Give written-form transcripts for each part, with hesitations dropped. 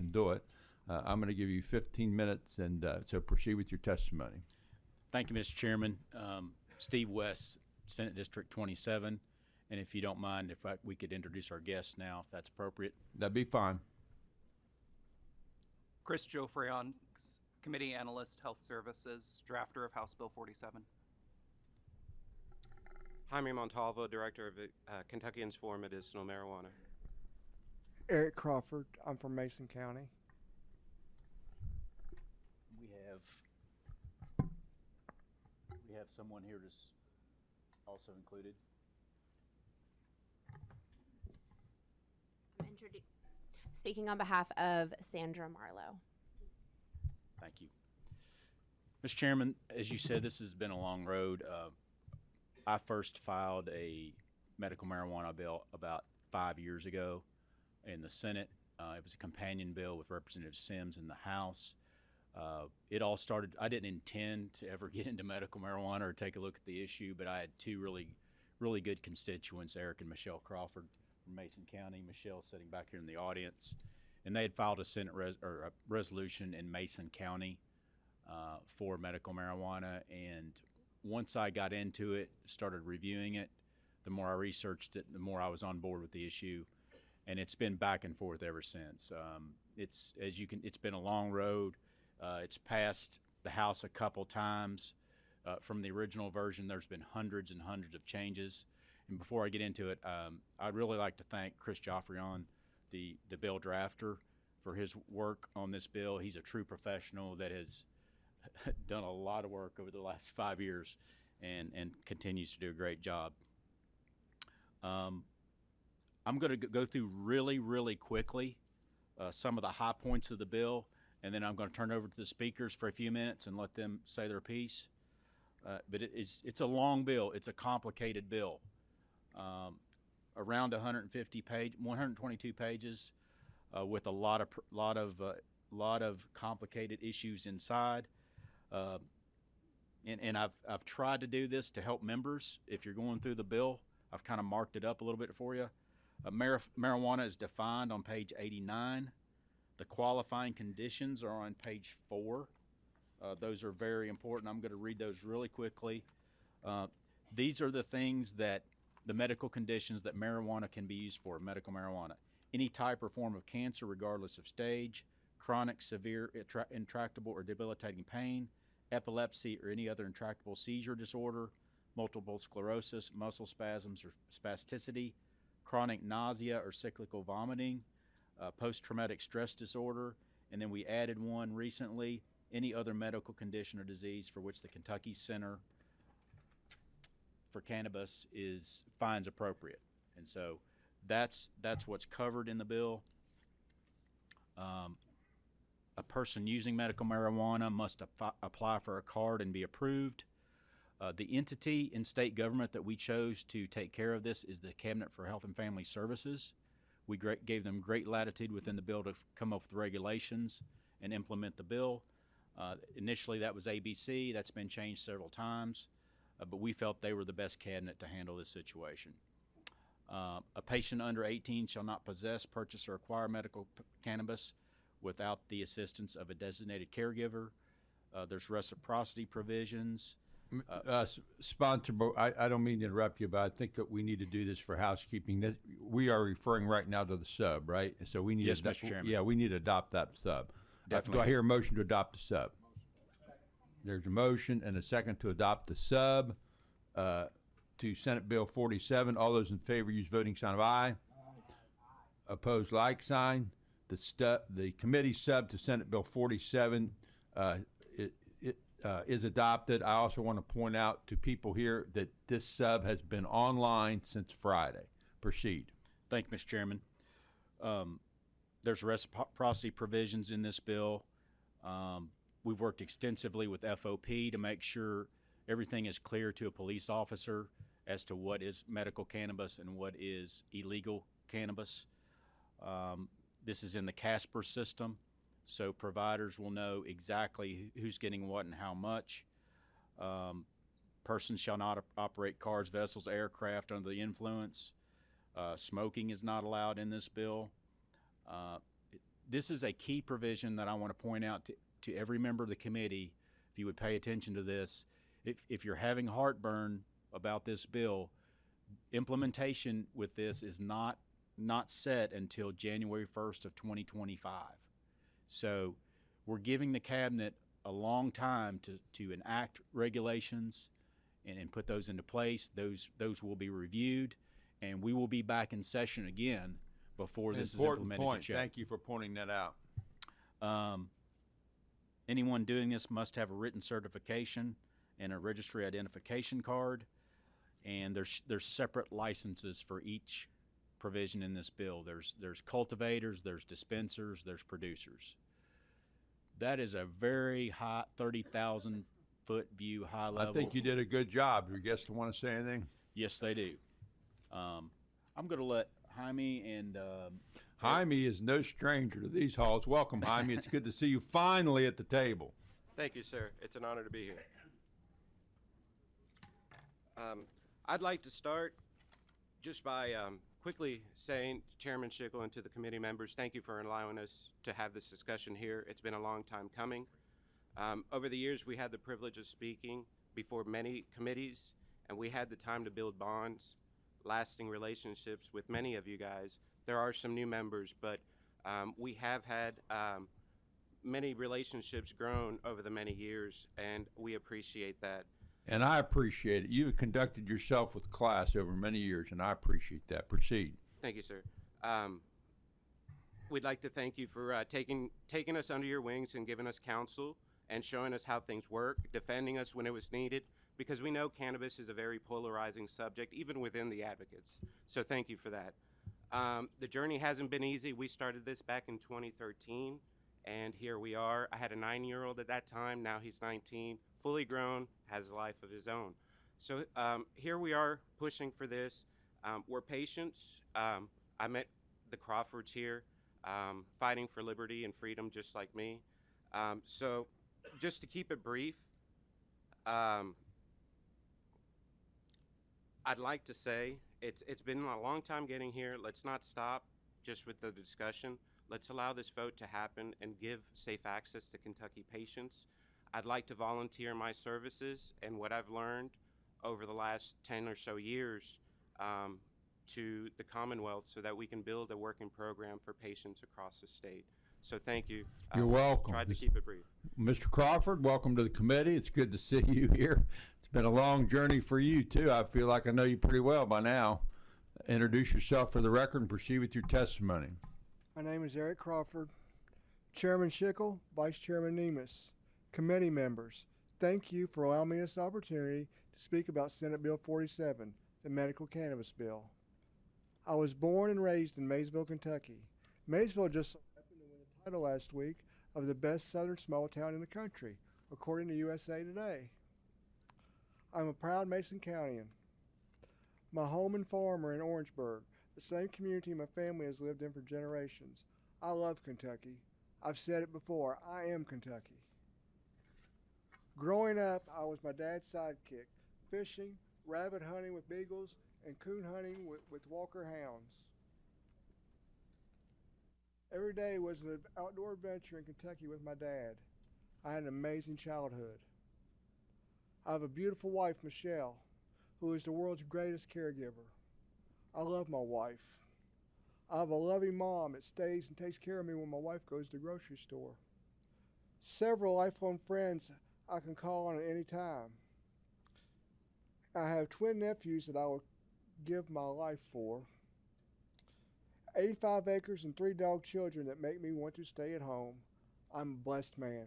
can do it. I'm going to give you 15 minutes, and so proceed with your testimony. Thank you, Mr. Chairman. Steve West, Senate District 27. And if you don't mind, if we could introduce our guests now, if that's appropriate. That'd be fine. Chris Jofreon, Committee Analyst, Health Services, drafter of House Bill 47. Jaime Montalvo, Director of Kentuckians for Medicinal Marijuana. Eric Crawford. I'm from Mason County. We have someone here that's also included. Speaking on behalf of Sandra Marlowe. Thank you. Mr. Chairman, as you said, this has been a long road. I first filed a medical marijuana bill about 5 years ago in the Senate. It was a companion bill with Representative Sims in the House. It all started, I didn't intend to ever get into medical marijuana or take a look at the issue, but I had two really good constituents, Eric and Michelle Crawford from Mason County. Michelle sitting back here in the audience. And they had filed a Senate a resolution in Mason County for medical marijuana. And once I got into it, started reviewing it, the more I researched it, the more I was on board with the issue. And it's been back and forth ever since. It's been a long road. It's passed the House a couple times. From the original version, there's been hundreds and hundreds of changes. And before I get into it, I'd really like to thank Chris Jofreon, the bill drafter, for his work on this bill. He's a true professional that has done a lot of work over the last 5 years and continues to do a great job. I'm going to go through really quickly some of the high points of the bill, and then I'm going to turn over to the speakers for a few minutes and let them say their piece. But it's a long bill. It's a complicated bill. Around 122 pages, with a lot of complicated issues inside. And I've tried to do this to help members. If you're going through the bill, I've kind of marked it up a little bit for you. Marijuana is defined on page 89. The qualifying conditions are on page 4. Those are very important. I'm going to read those really quickly. These are the things that the medical conditions that marijuana can be used for, medical marijuana. Any type or form of cancer, regardless of stage, chronic, severe, intractable, or debilitating pain, epilepsy, or any other intractable seizure disorder, multiple sclerosis, muscle spasms or spasticity, chronic nausea or cyclical vomiting, post-traumatic stress disorder, and then we added one recently, any other medical condition or disease for which the Kentucky Center for Cannabis finds appropriate. And so that's what's covered in the bill. A person using medical marijuana must apply for a card and be approved. The entity in state government that we chose to take care of this is the Cabinet for Health and Family Services. We gave them great latitude within the bill to come up with regulations and implement the bill. Initially, that was ABC. That's been changed several times, but we felt they were the best cabinet to handle this situation. A patient under 18 shall not possess, purchase, or acquire medical cannabis without the assistance of a designated caregiver. There's reciprocity provisions. Sponsor, I don't mean to interrupt you, but I think that we need to do this for housekeeping. We are referring right now to the sub, right? So we need yes, Mr. Chairman. Yeah, we need to adopt that sub. Definitely. Do I hear a motion to adopt the sub? There's a motion and a second to adopt the sub to Senate Bill 47. All those in favor use voting sign of aye. Opposed, like sign. The committee sub to Senate Bill 47 is adopted. I also want to point out to people here that this sub has been online since Friday. Proceed. Thank you, Mr. Chairman. There's reciprocity provisions in this bill. We've worked extensively with FOP to make sure everything is clear to a police officer as to what is medical cannabis and what is illegal cannabis. This is in the CASPER system, so providers will know exactly who's getting what and how much. Persons shall not operate cars, vessels, aircraft under the influence. Smoking is not allowed in this bill. this is a key provision that I want to point out to every member of the committee. If you would pay attention to this, if you're having heartburn about this bill, implementation with this is not set until January 1st of 2025. So we're giving the cabinet a long time to enact regulations and put those into place. Those will be reviewed, and we will be back in session again before this is Important implemented. point. To check. Thank you for pointing that out. Anyone doing this must have a written certification and a registry identification card, and there's separate licenses for each provision in this bill. There's cultivators, there's dispensers, there's producers. That is a very high, 30,000 foot view, high level. I think you did a good job. Your guests want to say anything? Yes, they do. I'm going to let Jaime and Jaime is no stranger to these halls. Welcome, Jaime. It's good to see you finally at the table. Thank you, sir. It's an honor to be here. I'd like to start just by quickly saying, Chairman Schickel and to the committee members, thank you for allowing us to have this discussion here. It's been a long time coming. Over the years, we had the privilege of speaking before many committees, and we had the time to build bonds, lasting relationships with many of you guys. There are some new members, but we have had many relationships grown over the many years, and we appreciate that. And I appreciate it. You've conducted yourself with class over many years, and I appreciate that. Proceed. Thank you, sir. We'd like to thank you for taking us under your wings and giving us counsel and showing us how things work, defending us when it was needed, because we know cannabis is a very polarizing subject, even within the advocates. So thank you for that. The journey hasn't been easy. We started this back in 2013, and here we are. I had a 9-year-old at that time. Now he's 19, fully grown, has a life of his own. So here we are pushing for this. We're patients. I met the Crawfords here, fighting for liberty and freedom just like me. So just to keep it brief, I'd like to say it's been a long time getting here. Let's not stop just with the discussion. Let's allow this vote to happen and give safe access to Kentucky patients. I'd like to volunteer my services and what I've learned over the last 10 or so years to the Commonwealth so that we can build a working program for patients across the state. So thank you. You're welcome. Tried to keep it brief. Mr. Crawford, welcome to the committee. It's good to see you here. It's been a long journey for you, too. I feel like I know you pretty well by now. Introduce yourself for the record and proceed with your testimony. My name is Eric Crawford. Chairman Schickel, Vice Chairman Nemus, committee members, thank you for allowing me this opportunity to speak about Senate Bill 47, the medical cannabis bill. I was born and raised in Maysville, Kentucky. Maysville just happened to win the title last week of the best southern small town in the country, according to USA Today. I'm a proud Mason Countyan. My home and farm are in Orangeburg, the same community my family has lived in for generations. I love Kentucky. I've said it before, I am Kentucky. Growing up, I was my dad's sidekick, fishing, rabbit hunting with beagles, and coon hunting with Walker hounds. Every day was an outdoor adventure in Kentucky with my dad. I had an amazing childhood. I have a beautiful wife, Michelle, who is the world's greatest caregiver. I love my wife. I have a loving mom that stays and takes care of me when my wife goes to the grocery store. Several lifelong friends I can call on at any time. I have twin nephews that I will give my life for. 85 acres and 3 dog children that make me want to stay at home. I'm a blessed man.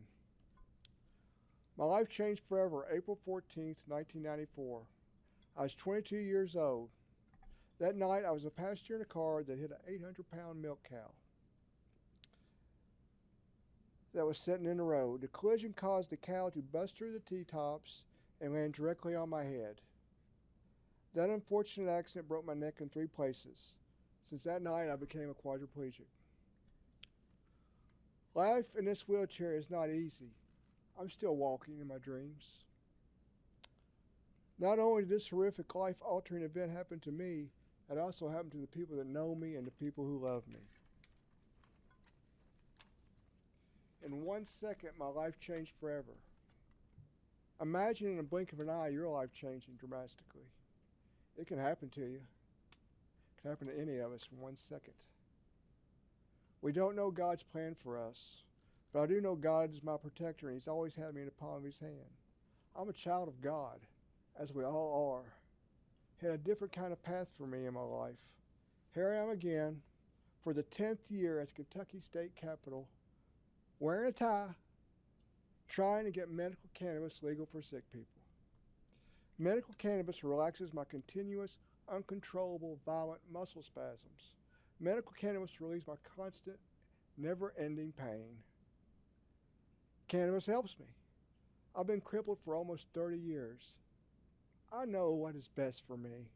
My life changed forever April 14th, 1994. I was 22 years old. That night I was a passenger in a car that hit an 800-pound milk cow that was sitting in the road. The collision caused the cow to bust through the T-tops and land directly on my head. That unfortunate accident broke my neck in 3 places. Since that night, I became a quadriplegic. Life in this wheelchair is not easy. I'm still walking in my dreams. Not only did this horrific life-altering event happen to me, it also happened to the people that know me and the people who love me. In 1 second, my life changed forever. Imagine in a blink of an eye your life changing dramatically. It can happen to you. It can happen to any of us in 1 second. We don't know God's plan for us, but I do know God is my protector, and He's always had me in the palm of His hand. I'm a child of God, as we all are. He had a different kind of path for me in my life. Here I am again, for the 10th year at the Kentucky State Capitol, wearing a tie, trying to get medical cannabis legal for sick people. Medical cannabis relaxes my continuous, uncontrollable, violent muscle spasms. Medical cannabis relieves my constant, never-ending pain. Cannabis helps me. I've been crippled for almost 30 years. I know what is best for me.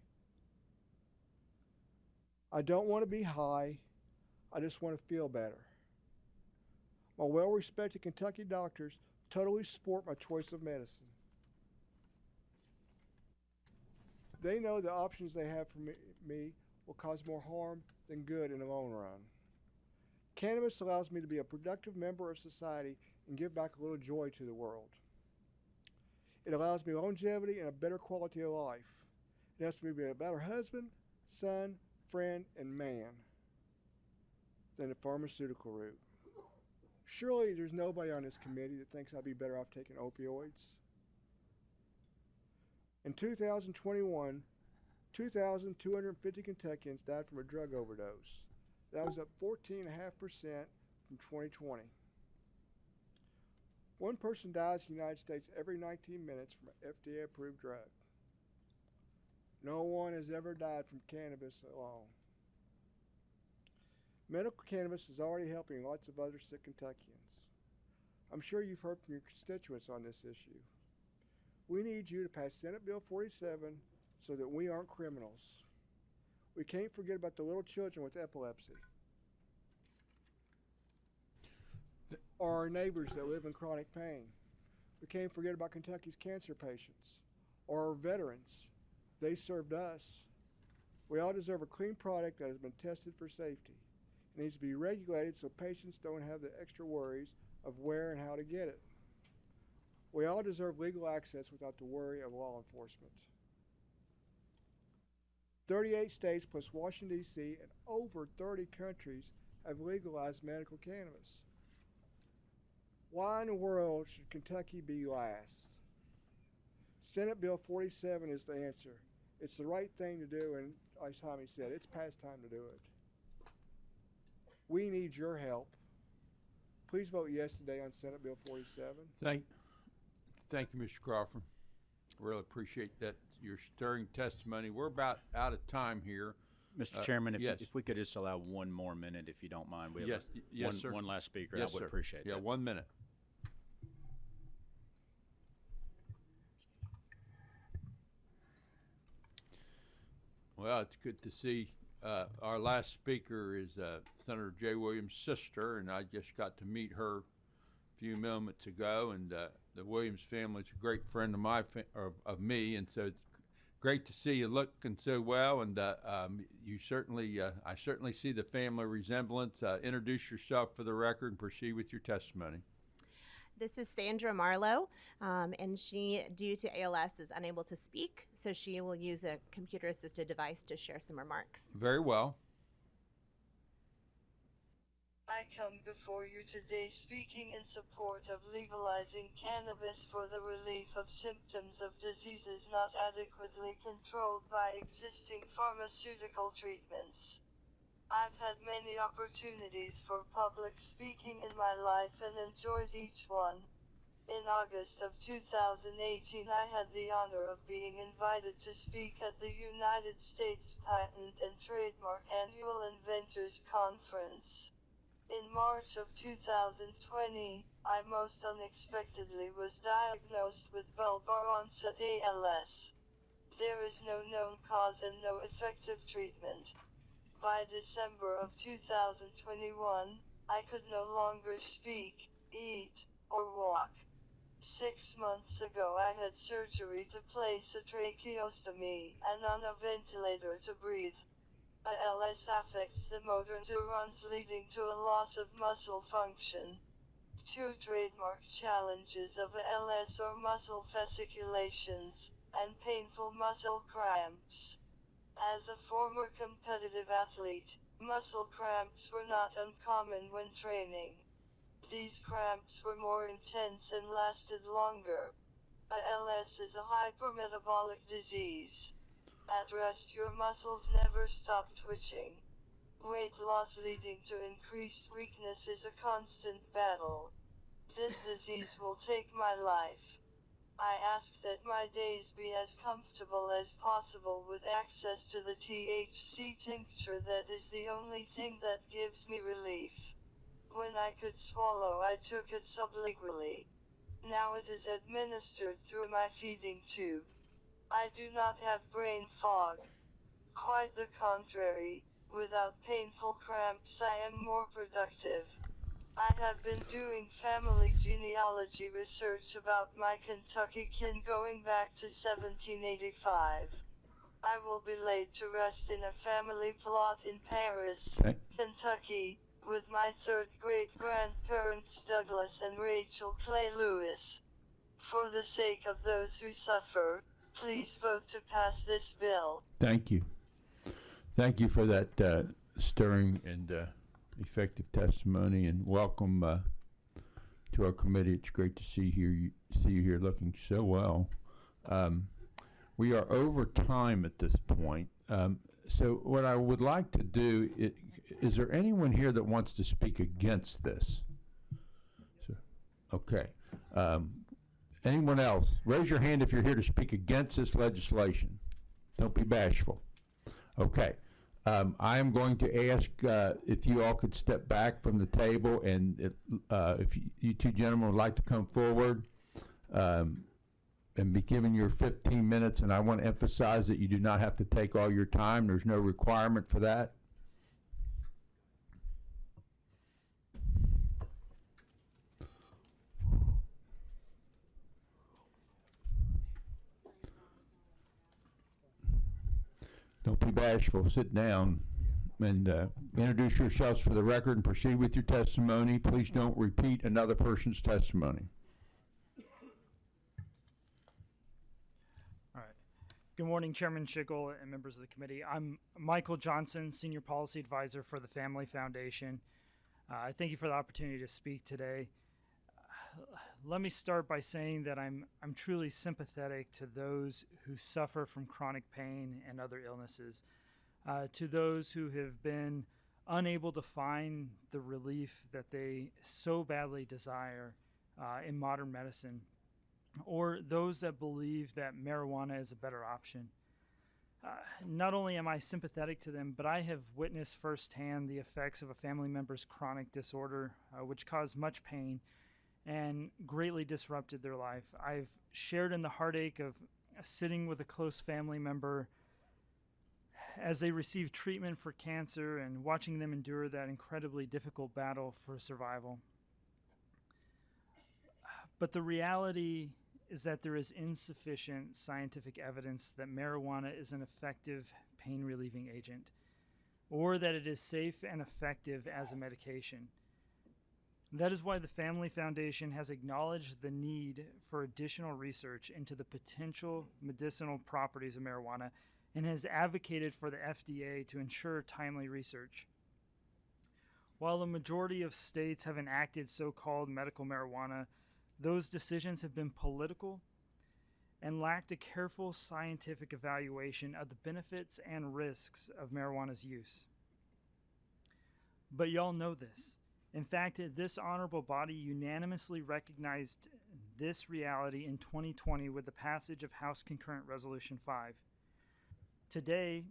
I don't want to be high. I just want to feel better. My well-respected Kentucky doctors totally support my choice of medicine. They know the options they have for me will cause more harm than good in the long run. Cannabis allows me to be a productive member of society and give back a little joy to the world. It allows me longevity and a better quality of life. It helps me be a better husband, son, friend, and man than the pharmaceutical route. Surely there's nobody on this committee that thinks I'd be better off taking opioids. In 2021, 2,250 Kentuckians died from a drug overdose. That was up 14.5% from 2020. One person dies in the United States every 19 minutes from an FDA-approved drug. No one has ever died from cannabis alone. Medical cannabis is already helping lots of other sick Kentuckians. I'm sure you've heard from your constituents on this issue. We need you to pass Senate Bill 47 so that we aren't criminals. We can't forget about the little children with epilepsy, or our neighbors that live in chronic pain. We can't forget about Kentucky's cancer patients, or our veterans. They served us. We all deserve a clean product that has been tested for safety. It needs to be regulated so patients don't have the extra worries of where and how to get it. We all deserve legal access without the worry of law enforcement. 38 states plus Washington, D.C. and over 30 countries have legalized medical cannabis. Why in the world should Kentucky be last? Senate Bill 47 is the answer. It's the right thing to do, and as Tommy said, it's past time to do it. We need your help. Please vote yes today on Senate Bill 47. Thank you, Mr. Crawford. Really appreciate that, your stirring testimony. We're about out of time here. Mr. Chairman, yes. if we could just allow one more minute, if you don't mind. We have Yes, sir. one last speaker. Yes, I would sir. appreciate that. 1 minute. Well, it's good to see. Our last speaker is Senator Jay Williams' sister, and I just got to meet her a few moments ago. And the Williams family is a great friend of me, and so it's great to see you looking so well. And you certainly, I certainly see the family resemblance. Introduce yourself for the record and proceed with your testimony. This is Sandra Marlowe, and she, due to ALS, is unable to speak, so she will use a computer-assisted device to share some remarks. Very well. I come before you today speaking in support of legalizing cannabis for the relief of symptoms of diseases not adequately controlled by existing pharmaceutical treatments. I've had many opportunities for public speaking in my life and enjoyed each one. In August of 2018, I had the honor of being invited to speak at the United States Patent and Trademark Annual Inventors Conference. In March of 2020, I most unexpectedly was diagnosed with bulbar onset ALS. There is no known cause and no effective treatment. By December of 2021, I could no longer speak, eat, or walk. 6 months ago I had surgery to place a tracheostomy and on a ventilator to breathe. ALS affects the motor neurons leading to a loss of muscle function. 2 trademark challenges of ALS or muscle fasciculations, and painful muscle cramps. As a former competitive athlete, muscle cramps were not uncommon when training. These cramps were more intense and lasted longer. ALS is a hypermetabolic disease. At rest, your muscles never stop twitching. Weight loss leading to increased weakness is a constant battle. This disease will take my life. I ask that my days be as comfortable as possible with access to the THC tincture that is the only thing that gives me relief. When I could swallow, I took it sublingually. Now it is administered through my feeding tube. I do not have brain fog. Quite the contrary, without painful cramps I am more productive. I have been doing family genealogy research about my Kentucky kin going back to 1785. I will be laid to rest in a family plot in Paris, Okay. Kentucky, with my third great-grandparents Douglas and Rachel Clay Lewis. For the sake of those who suffer, please vote to pass this bill. Thank you. Thank you for that stirring and effective testimony, and welcome to our committee. It's great to see you here looking so well. We are over time at this point. So what I would like to do, is there anyone here that wants to speak against this? Okay. Anyone else? Raise your hand if you're here to speak against this legislation. Don't be bashful. Okay. I am going to ask if you all could step back from the table, and if you two gentlemen would like to come forward and be given your 15 minutes. And I want to emphasize that you do not have to take all your time. There's no requirement for that. Don't be bashful. Sit down and introduce yourselves for the record and proceed with your testimony. Please don't repeat another person's testimony. All right. Good morning, Chairman Schickel and members of the committee. I'm Michael Johnson, Senior Policy Advisor for the Family Foundation. I thank you for the opportunity to speak today. Let me start by saying that I'm truly sympathetic to those who suffer from chronic pain and other illnesses, to those who have been unable to find the relief that they so badly desire in modern medicine, or those that believe that marijuana is a better option. Not only am I sympathetic to them, but I have witnessed firsthand the effects of a family member's chronic disorder, which caused much pain and greatly disrupted their life. I've shared in the heartache of sitting with a close family member as they receive treatment for cancer and watching them endure that incredibly difficult battle for survival. But the reality is that there is insufficient scientific evidence that marijuana is an effective pain-relieving agent, or that it is safe and effective as a medication. That is why the Family Foundation has acknowledged the need for additional research into the potential medicinal properties of marijuana and has advocated for the FDA to ensure timely research. While the majority of states have enacted so-called medical marijuana, those decisions have been political and lacked a careful scientific evaluation of the benefits and risks of marijuana's use. But y'all know this. In fact, this honorable body unanimously recognized this reality in 2020 with the passage of House Concurrent Resolution 5. Today,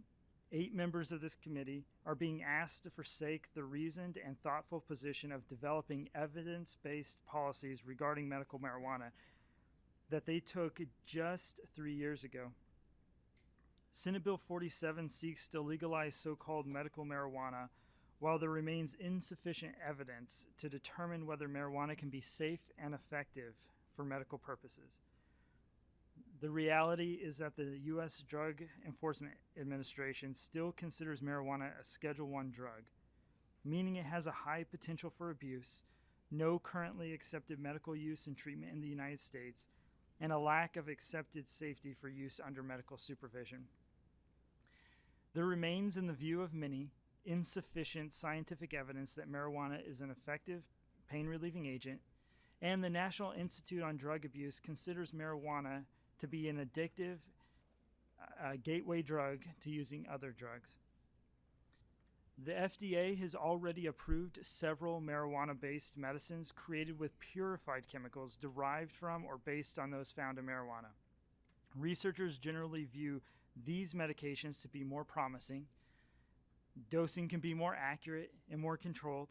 8 members of this committee are being asked to forsake the reasoned and thoughtful position of developing evidence-based policies regarding medical marijuana that they took just 3 years ago. Senate Bill 47 seeks to legalize so-called medical marijuana while there remains insufficient evidence to determine whether marijuana can be safe and effective for medical purposes. The reality is that the U.S. Drug Enforcement Administration still considers marijuana a Schedule I drug, meaning it has a high potential for abuse, no currently accepted medical use and treatment in the United States, and a lack of accepted safety for use under medical supervision. There remains, in the view of many, insufficient scientific evidence that marijuana is an effective pain-relieving agent, and the National Institute on Drug Abuse considers marijuana to be an addictive gateway drug to using other drugs. The FDA has already approved several marijuana-based medicines created with purified chemicals derived from or based on those found in marijuana. Researchers generally view these medications to be more promising. Dosing can be more accurate and more controlled.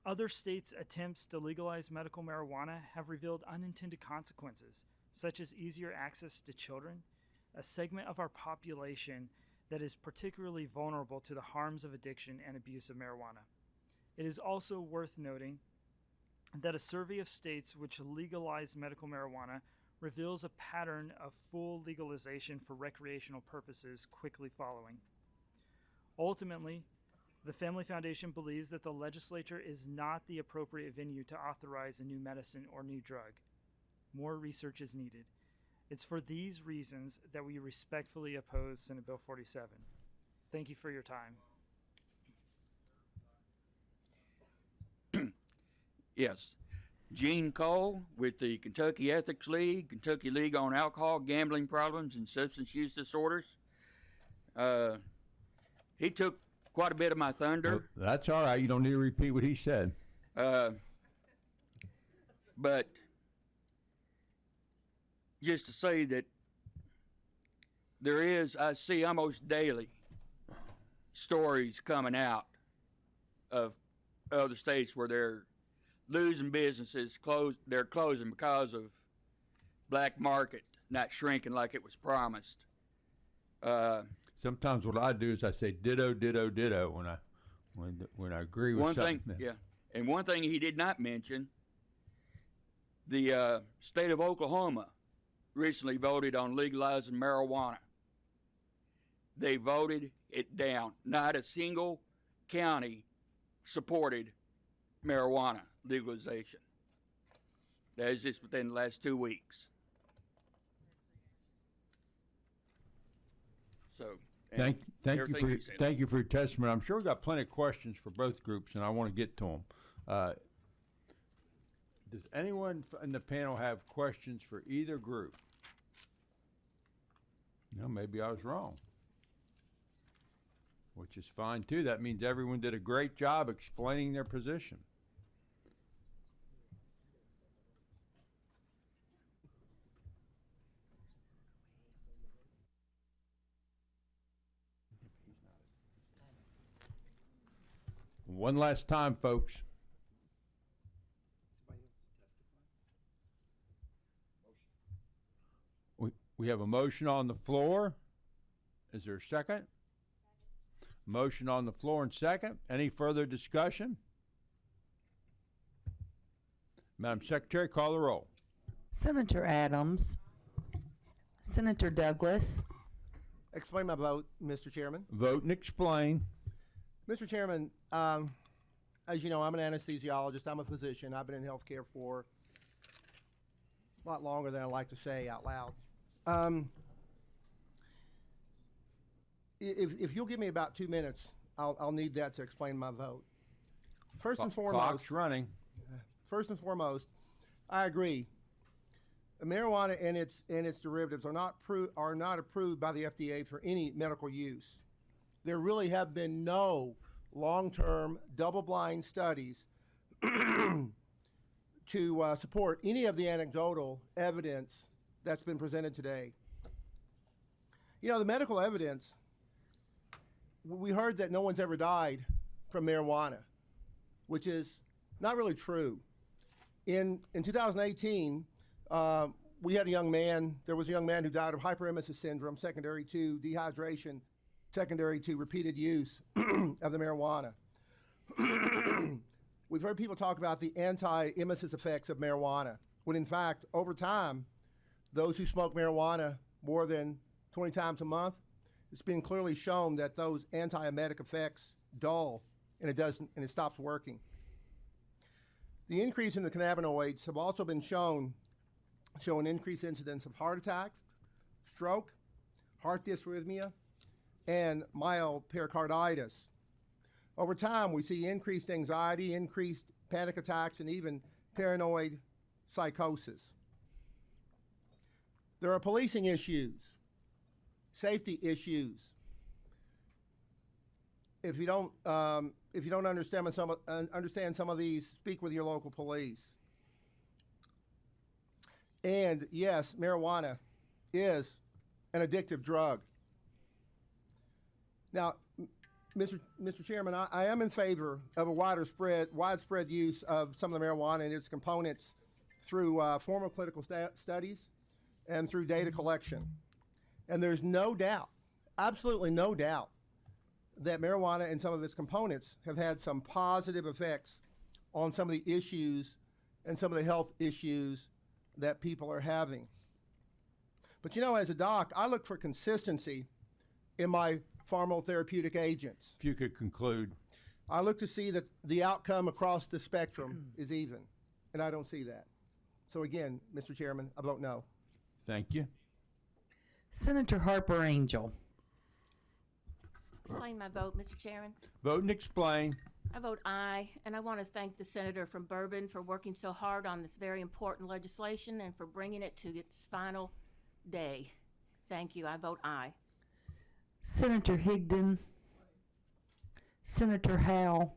Other states' attempts to legalize medical marijuana have revealed unintended consequences, such as easier access to children, a segment of our population that is particularly vulnerable to the harms of addiction and abuse of marijuana. It is also worth noting that a survey of states which legalize medical marijuana reveals a pattern of full legalization for recreational purposes quickly following. Ultimately, the Family Foundation believes that the legislature is not the appropriate venue to authorize a new medicine or new drug. More research is needed. It's for these reasons that we respectfully oppose Senate Bill 47. Thank you for your time. Yes. Gene Cole with the Kentucky Ethics League, Kentucky League on Alcohol, Gambling Problems, and Substance Use Disorders. He took quite a bit of my thunder. Well, that's all right. You don't need to repeat what he said. But just to say that I see almost daily stories coming out of other states where they're losing businesses, they're closing because of black market not shrinking like it was promised. Sometimes what I do is I say ditto, ditto, ditto when I agree with One something. thing, yeah, and one thing he did not mention, the state of Oklahoma recently voted on legalizing marijuana. They voted it down. Not a single county supported marijuana legalization. That is just within the last 2 weeks. So Thank you everything for he said. thank you for your testimony. I'm sure we've got plenty of questions for both groups, and I want to get to them. Does anyone in the panel have questions for either group? No, maybe I was wrong. Which is fine too. That means everyone did a great job explaining their position. One last time, folks. We have a motion on the floor. Is there a second? Motion on the floor and second. Any further discussion? Madam Secretary, call the roll. Senator Adams, Senator Douglas, Explain my vote, Mr. Chairman. Vote and explain. Mr. Chairman, as you know, I'm an anesthesiologist. I'm a physician. I've been in healthcare for a lot longer than I like to say out loud. If you'll give me about 2 minutes, I'll need that to explain my vote. First and foremost, Clock's running. First and foremost, I agree. Marijuana and its derivatives are not approved by the FDA for any medical use. There really have been no long-term double-blind studies to support any of the anecdotal evidence that's been presented today. You know, the medical evidence, we heard that no one's ever died from marijuana, which is not really true. In 2018, we had a young man, there was a young man who died of hyperemesis syndrome secondary to dehydration, secondary to repeated use of the marijuana. We've heard people talk about the anti-emesis effects of marijuana, when in fact, over time, those who smoke marijuana more than 20 times a month, it's been clearly shown that those anti-emetic effects dull and it stops working. The increase in the cannabinoids have also been show an increased incidence of heart attack, stroke, heart dysrhythmia, and mild pericarditis. Over time, we see increased anxiety, increased panic attacks, and even paranoid psychosis. There are policing issues, safety issues. If you don't understand some of these, speak with your local police. And yes, marijuana is an addictive drug. Now, Mr. Chairman, I am in favor of a widespread use of some of the marijuana and its components through formal clinical studies and through data collection. And there's no doubt, absolutely no doubt, that marijuana and some of its components have had some positive effects on some of the issues and some of the health issues that people are having. But you know, as a doc, I look for consistency in my pharmacotherapeutic agents. If you could conclude. I look to see that the outcome across the spectrum is even, and I don't see that. So again, Mr. Chairman, I vote no. Thank you. Senator Harper Angel. Explain my vote, Mr. Chairman. Vote and explain. I vote aye, and I want to thank the senator from Bourbon for working so hard on this very important legislation and for bringing it to its final day. Thank you. I vote aye. Senator Higdon. Senator Howell.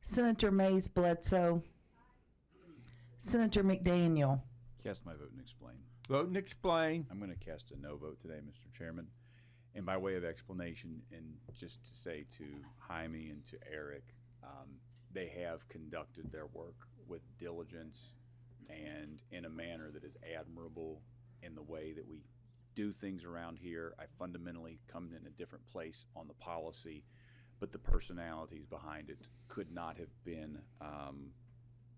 Senator Mays Bledsoe. Senator McDaniel. Cast my vote and explain. Vote and explain. I'm going to cast a no vote today, Mr. Chairman. And by way of explanation, and just to say to Jaime and to Eric, they have conducted their work with diligence and in a manner that is admirable in the way that we do things around here. I fundamentally come in a different place on the policy, but the personalities behind it could not have been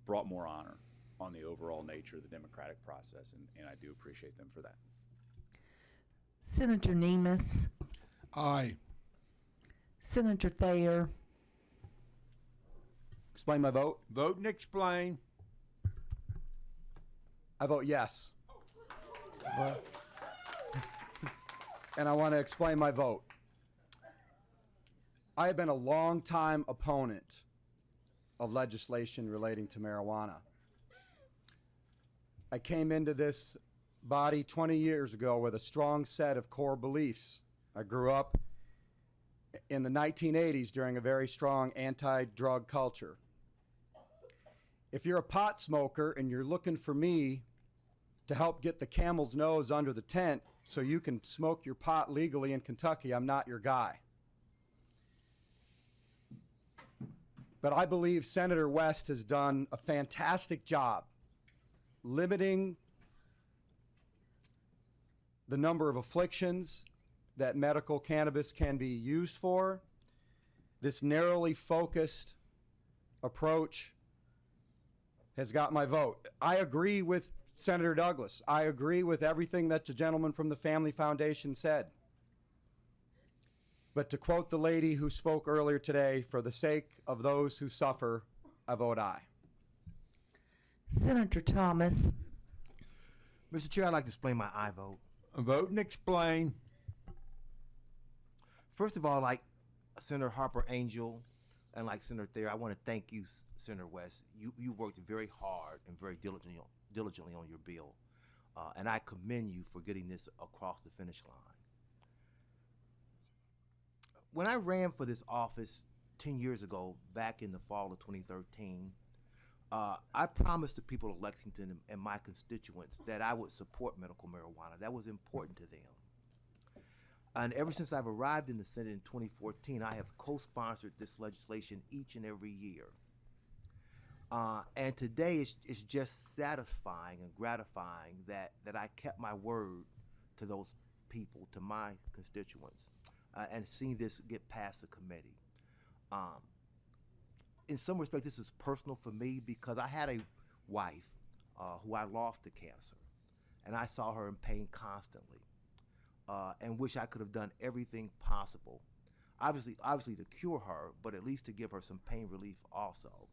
brought more honor on the overall nature of the democratic process, and I do appreciate them for that. Senator Nemes. Aye. Senator Thayer. Explain my vote. Vote and explain. I vote yes. And I want to explain my vote. I have been a long-time opponent of legislation relating to marijuana. I came into this body 20 years ago with a strong set of core beliefs. I grew up in the 1980s during a very strong anti-drug culture. If you're a pot smoker and you're looking for me to help get the camel's nose under the tent so you can smoke your pot legally in Kentucky, I'm not your guy. But I believe Senator West has done a fantastic job limiting the number of afflictions that medical cannabis can be used for. This narrowly focused approach has got my vote. I agree with Senator Douglas. I agree with everything that the gentleman from the Family Foundation said. But to quote the lady who spoke earlier today, for the sake of those who suffer, I vote aye. Senator Thomas. Mr. Chair, I'd like to explain my aye vote. Vote and explain. First of all, like Senator Harper Angel and like Senator Thayer, I want to thank you, Senator West. You worked very hard and very diligently on your bill, and I commend you for getting this across the finish line. When I ran for this office 10 years ago, back in the fall of 2013, I promised the people of Lexington and my constituents that I would support medical marijuana. That was important to them. And ever since I've arrived in the Senate in 2014, I have co-sponsored this legislation each and every year. And today it's just satisfying and gratifying that I kept my word to those people, to my constituents, and seeing this get past the committee. In some respects, this is personal for me because I had a wife who I lost to cancer, and I saw her in pain constantly, and wish I could have done everything possible, obviously to cure her, but at least to give her some pain relief also.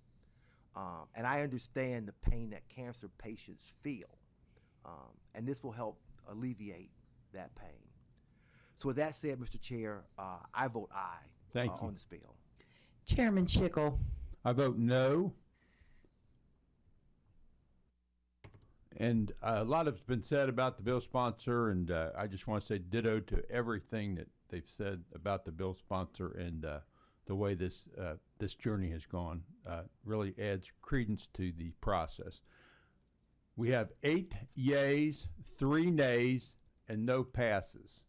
And I understand the pain that cancer patients feel. And this will help alleviate that pain. So with that said, Mr. Chair, I vote aye Thank you. on this bill. Chairman Schickel. I vote no. And a lot has been said about the bill sponsor, and I just want to say ditto to everything that they've said about the bill sponsor and the way this journey has gone. Really adds credence to the process. We have 8 yays, 3 nays, and no passes.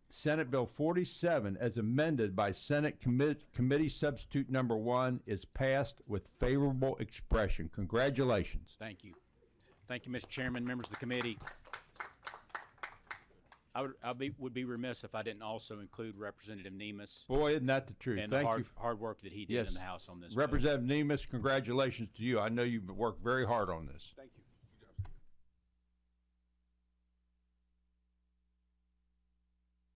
Senate Bill 47, as amended by Senate Committee Substitute Number 1, is passed with favorable expression. Congratulations. Thank you. Thank you, Mr. Chairman, members of the committee. I would be remiss if I didn't also include Representative Nemus Boy, isn't that the truth? and Thank the you. hard work that he did in the House on this bill. Representative Nemus, congratulations to you. I know you've worked very hard on this. Thank you.